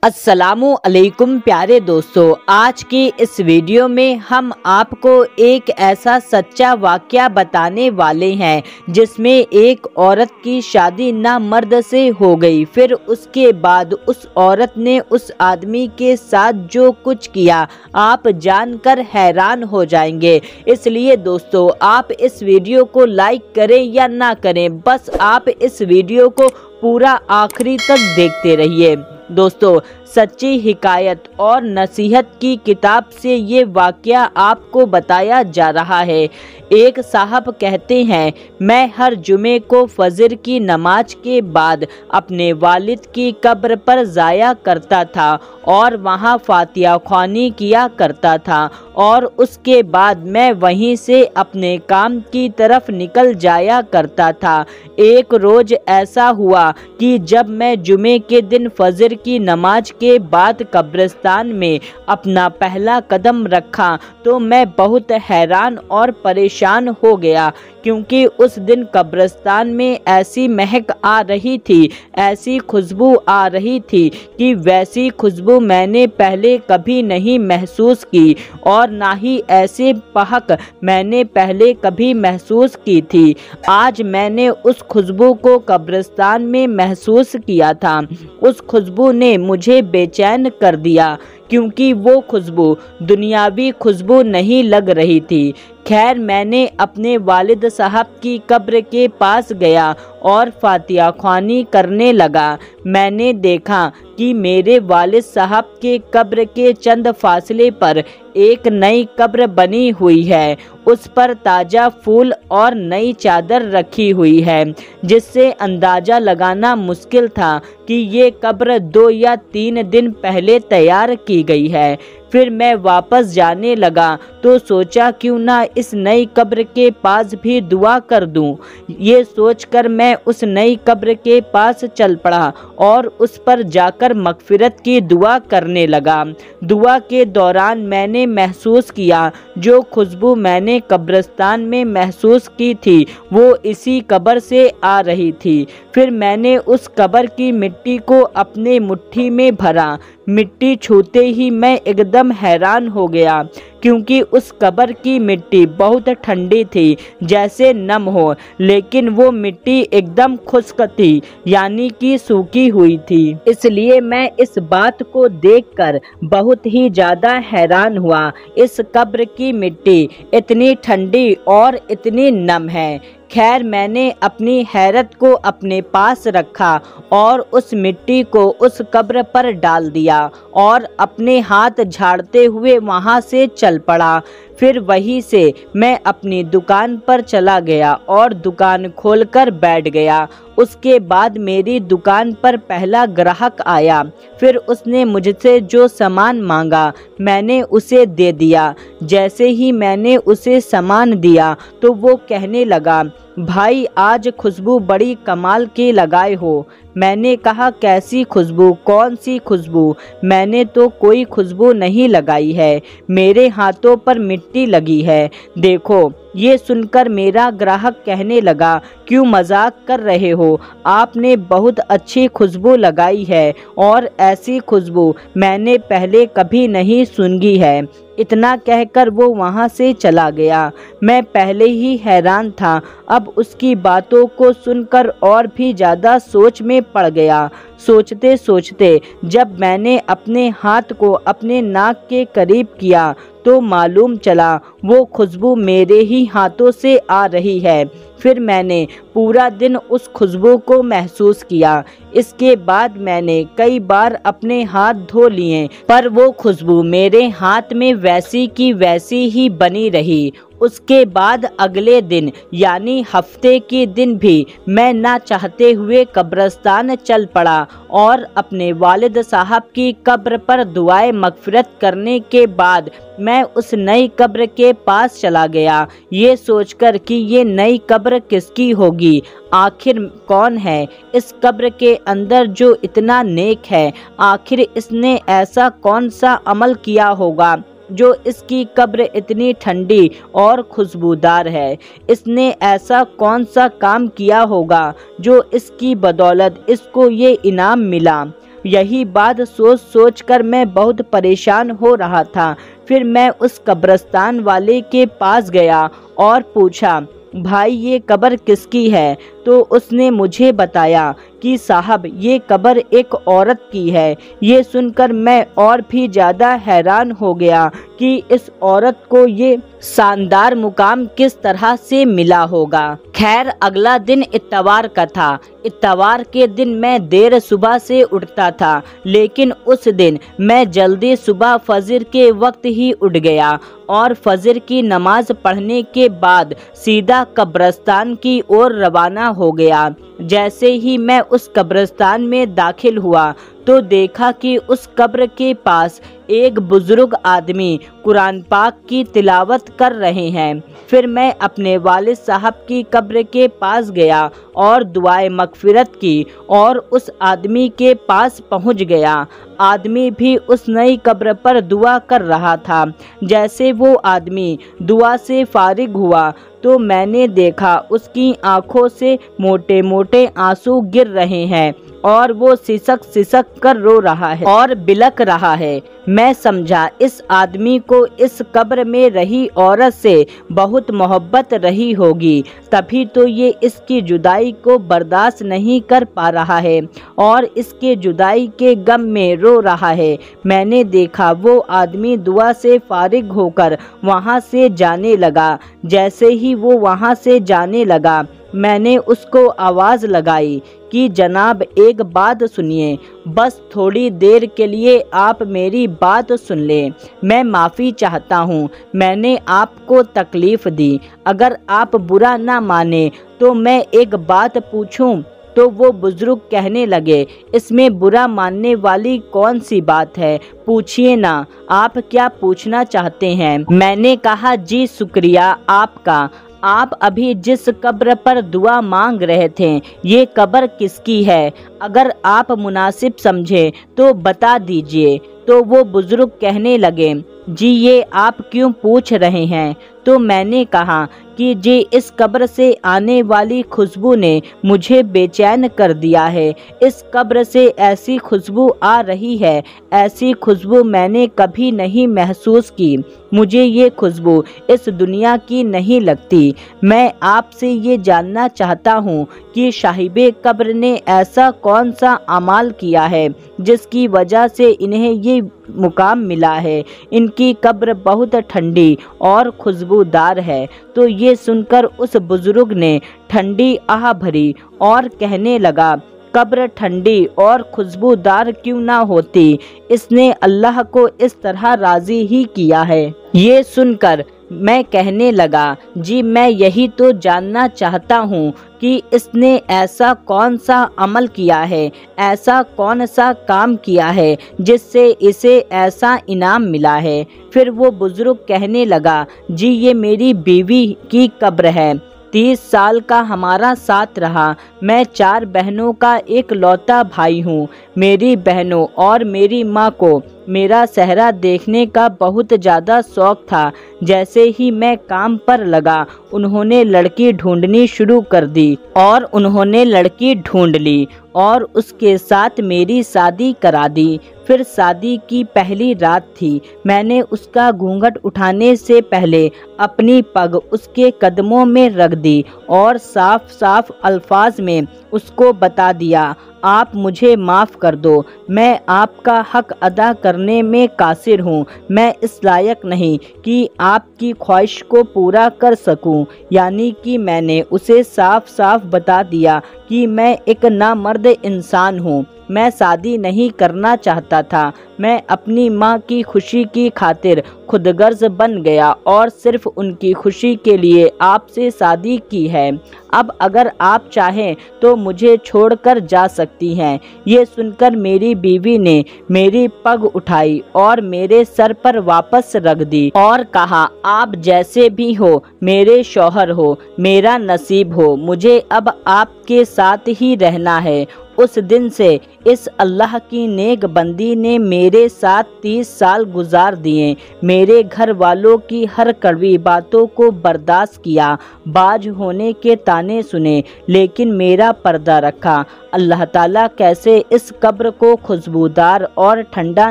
अस्सलामु अलैकुम प्यारे दोस्तों, आज की इस वीडियो में हम आपको एक ऐसा सच्चा वाक़या बताने वाले हैं जिसमें एक औरत की शादी ना मर्द से हो गई। फिर उसके बाद उस औरत ने उस आदमी के साथ जो कुछ किया आप जानकर हैरान हो जाएंगे। इसलिए दोस्तों, आप इस वीडियो को लाइक करें या ना करें, बस आप इस वीडियो को पूरा आखिरी तक देखते रहिए। दोस्तों, सच्ची हिकायत और नसीहत की किताब से ये वाक़या आपको बताया जा रहा है। एक साहब कहते हैं, मैं हर जुमे को फजर की नमाज के बाद अपने वालिद की कब्र पर जाया करता था और वहाँ फातिहा ख्वानी किया करता था और उसके बाद मैं वहीं से अपने काम की तरफ निकल जाया करता था। एक रोज़ ऐसा हुआ कि जब मैं जुमे के दिन फजर की नमाज के बाद कब्रिस्तान में अपना पहला कदम रखा तो मैं बहुत हैरान और परेशान हो गया, क्योंकि उस दिन कब्रिस्तान में ऐसी महक आ रही थी, ऐसी खुशबू आ रही थी कि वैसी खुशबू मैंने पहले कभी नहीं महसूस की और ना ही ऐसे महक मैंने पहले कभी महसूस की थी। आज मैंने उस खुशबू को कब्रिस्तान में महसूस किया था। उस खुशबू ने मुझे बेचैन कर दिया, क्योंकि वो खुशबू दुनियावी खुशबू नहीं लग रही थी। खैर, मैंने अपने वालिद साहब की कब्र के पास गया और फातिहा ख्वानी करने लगा। मैंने देखा कि मेरे वालिद साहब के कब्र के चंद फासले पर एक नई कब्र बनी हुई है। उस पर ताज़ा फूल और नई चादर रखी हुई है, जिससे अंदाज़ा लगाना मुश्किल था कि ये कब्र 2 या 3 दिन पहले तैयार की गई है। फिर मैं वापस जाने लगा तो सोचा क्यों ना इस नई कब्र के पास भी दुआ कर दूं। ये सोचकर मैं उस नई कब्र के पास चल पड़ा और उस पर जाकर मगफिरत की दुआ करने लगा। दुआ के दौरान मैंने महसूस किया जो खुशबू मैंने कब्रिस्तान में महसूस की थी वो इसी कब्र से आ रही थी। फिर मैंने उस कब्र की मिट्टी को अपने मुट्ठी में भरा। मिट्टी छूते ही मैं एकदम हैरान हो गया, क्योंकि उस कब्र की मिट्टी बहुत ठंडी थी, जैसे नम हो, लेकिन वो मिट्टी एकदम खुश्क थी, यानी कि सूखी हुई थी। इसलिए मैं इस बात को देखकर बहुत ही ज़्यादा हैरान हुआ। इस कब्र की मिट्टी इतनी ठंडी और इतनी नम है। खैर, मैंने अपनी हैरत को अपने पास रखा और उस मिट्टी को उस कब्र पर डाल दिया और अपने हाथ झाड़ते हुए वहां से चल पड़ा। फिर वहीं से मैं अपनी दुकान पर चला गया और दुकान खोलकर बैठ गया। उसके बाद मेरी दुकान पर पहला ग्राहक आया। फिर उसने मुझसे जो सामान मांगा मैंने उसे दे दिया। जैसे ही मैंने उसे सामान दिया तो वो कहने लगा, भाई आज खुशबू बड़ी कमाल की लगाए हो। मैंने कहा, कैसी खुशबू? कौन सी खुशबू? मैंने तो कोई खुशबू नहीं लगाई है, मेरे हाथों पर मिट्टी लगी है, देखो। ये सुनकर मेरा ग्राहक कहने लगा, क्यों मजाक कर रहे हो? आपने बहुत अच्छी खुशबू लगाई है और ऐसी खुशबू मैंने पहले कभी नहीं सूंघी है। इतना कहकर वो वहाँ से चला गया। मैं पहले ही हैरान था, अब उसकी बातों को सुनकर और भी ज़्यादा सोच में पड़ गया। सोचते सोचते जब मैंने अपने हाथ को अपने नाक के करीब किया तो मालूम चला वो खुशबू मेरे ही हाथों से आ रही है। फिर मैंने पूरा दिन उस खुशबू को महसूस किया। इसके बाद मैंने कई बार अपने हाथ धो लिए, पर वो खुशबू मेरे हाथ में वैसी की वैसी ही बनी रही। उसके बाद अगले दिन यानी हफ्ते के दिन भी मैं ना चाहते हुए कब्रिस्तान चल पड़ा और अपने वालिद साहब की कब्र पर दुआए मगफिरत करने के बाद मैं उस नई कब्र के पास चला गया, ये सोचकर कि ये नई कब्र किसकी होगी, आखिर कौन है इस कब्र के अंदर जो इतना नेक है, आखिर इसने ऐसा कौन सा अमल किया होगा जो इसकी कब्र इतनी ठंडी और खुशबूदार है। इसने ऐसा कौन सा काम किया होगा जो इसकी बदौलत इसको ये इनाम मिला। यही बात सोच सोच कर मैं बहुत परेशान हो रहा था। फिर मैं उस कब्रिस्तान वाले के पास गया और पूछा, भाई ये कब्र किसकी है? तो उसने मुझे बताया कि साहब ये कब्र एक औरत की है। ये सुनकर मैं और भी ज़्यादा हैरान हो गया कि इस औरत को ये शानदार मुकाम किस तरह से मिला होगा। खैर अगला दिन इत्तवार का था। इत्तवार के दिन मैं देर सुबह से उठता था, लेकिन उस दिन मैं जल्दी सुबह फजर के वक्त ही उठ गया और फजर की नमाज पढ़ने के बाद सीधा कब्रिस्तान की ओर रवाना हो गया। जैसे ही मैं उस कब्रिस्तान में दाखिल हुआ तो देखा कि उस कब्र के पास एक बुजुर्ग आदमी कुरान पाक की तिलावत कर रहे हैं। फिर मैं अपने वालिद साहब की कब्र के पास गया और दुआए मगफिरत की और उस आदमी के पास पहुंच गया। आदमी भी उस नई कब्र पर दुआ कर रहा था। जैसे वो आदमी दुआ से फारिग हुआ तो मैंने देखा उसकी आंखों से मोटे मोटे आंसू गिर रहे हैं और वो सिसक सिसक कर रो रहा है और बिलक रहा है। मैं समझा इस आदमी को इस कब्र में रही औरत से बहुत मोहब्बत रही होगी, तभी तो ये इसकी जुदाई को बर्दाश्त नहीं कर पा रहा है और इसके जुदाई के गम में रो रहा है। मैंने देखा वो आदमी दुआ से फारिग होकर वहाँ से जाने लगा। जैसे ही वो वहाँ से जाने लगा मैंने उसको आवाज़ लगाई कि जनाब एक बात सुनिए, बस थोड़ी देर के लिए आप मेरी बात सुन लें। मैं माफ़ी चाहता हूँ, मैंने आपको तकलीफ़ दी। अगर आप बुरा ना माने तो मैं एक बात पूछूं? तो वो बुजुर्ग कहने लगे, इसमें बुरा मानने वाली कौन सी बात है, पूछिए ना, आप क्या पूछना चाहते हैं? मैंने कहा जी शुक्रिया आपका। आप अभी जिस कब्र पर दुआ मांग रहे थे ये कब्र किसकी है? अगर आप मुनासिब समझे तो बता दीजिए। तो वो बुजुर्ग कहने लगे, जी ये आप क्यों पूछ रहे हैं? तो मैंने कहा कि जी इस कब्र से आने वाली खुशबू ने मुझे बेचैन कर दिया है। इस कब्र से ऐसी खुशबू आ रही है, ऐसी खुशबू मैंने कभी नहीं महसूस की। मुझे ये खुशबू इस दुनिया की नहीं लगती। मैं आपसे ये जानना चाहता हूँ कि साहिबे कब्र ने ऐसा कौन सा अमाल किया है जिसकी वजह से इन्हें ये मुकाम मिला है। इनकी कब्र बहुत ठंडी और खुशबूदार है। तो ये सुनकर उस बुजुर्ग ने ठंडी आह भरी और कहने लगा, कब्र ठंडी और खुशबूदार क्यों ना होती, इसने अल्लाह को इस तरह राजी ही किया है। ये सुनकर मैं कहने लगा, जी मैं यही तो जानना चाहता हूँ कि इसने ऐसा कौन सा अमल किया है, ऐसा कौन सा काम किया है जिससे इसे ऐसा इनाम मिला है। फिर वो बुजुर्ग कहने लगा, जी ये मेरी बीवी की कब्र है। 30 साल का हमारा साथ रहा। मैं 4 बहनों का एक लौता भाई हूँ। मेरी बहनों और मेरी माँ को मेरा सेहरा देखने का बहुत ज़्यादा शौक था। जैसे ही मैं काम पर लगा उन्होंने लड़की ढूंढनी शुरू कर दी और उन्होंने लड़की ढूंढ ली और उसके साथ मेरी शादी करा दी। फिर शादी की पहली रात थी। मैंने उसका घूंघट उठाने से पहले अपनी पग उसके कदमों में रख दी और साफ साफ अल्फाज में उसको बता दिया, आप मुझे माफ़ कर दो, मैं आपका हक अदा करने में कासिर हूँ। मैं इस लायक नहीं कि आपकी ख्वाहिश को पूरा कर सकूँ। यानी कि मैंने उसे साफ साफ बता दिया कि मैं एक नामर्द इंसान हूँ। मैं शादी नहीं करना चाहता था। मैं अपनी माँ की खुशी की खातिर खुदगर्ज बन गया और सिर्फ उनकी खुशी के लिए आपसे शादी की है। अब अगर आप चाहें तो मुझे छोड़कर जा सकती हैं। ये सुनकर मेरी बीवी ने मेरी पग उठाई और मेरे सर पर वापस रख दी और कहा, आप जैसे भी हो मेरे शौहर हो, मेरा नसीब हो, मुझे अब आपके साथ ही रहना है। उस दिन से इस अल्लाह की नेक बंदी ने मेरे साथ 30 साल गुजार दिए। मेरे घर वालों की हर कड़वी बातों को बर्दाश्त किया, बाज होने के ताने सुने, लेकिन मेरा पर्दा रखा। अल्लाह ताला कैसे इस कब्र को खुशबूदार और ठंडा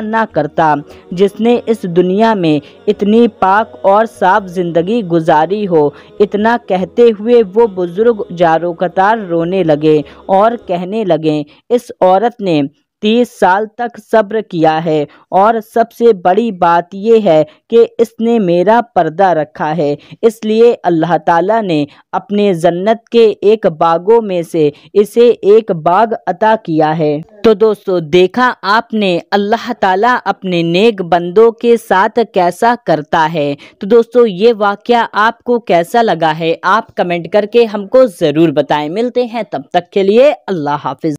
ना करता, जिसने इस दुनिया में इतनी पाक और साफ जिंदगी गुजारी हो। इतना कहते हुए वो बुजुर्ग जारो कतार रोने लगे और कहने लगे, इस औरत ने 30 साल तक सब्र किया है और सबसे बड़ी बात यह है कि इसने मेरा पर्दा रखा है, इसलिए अल्लाह ताला ने अपने जन्नत के एक बागों में से इसे एक बाग अता किया है। तो दोस्तों, देखा आपने अल्लाह ताला अपने नेक बंदों के साथ कैसा करता है। तो दोस्तों, ये वाकया आपको कैसा लगा है, आप कमेंट करके हमको ज़रूर बताएं। मिलते हैं तब तक के लिए, अल्लाह हाफिज।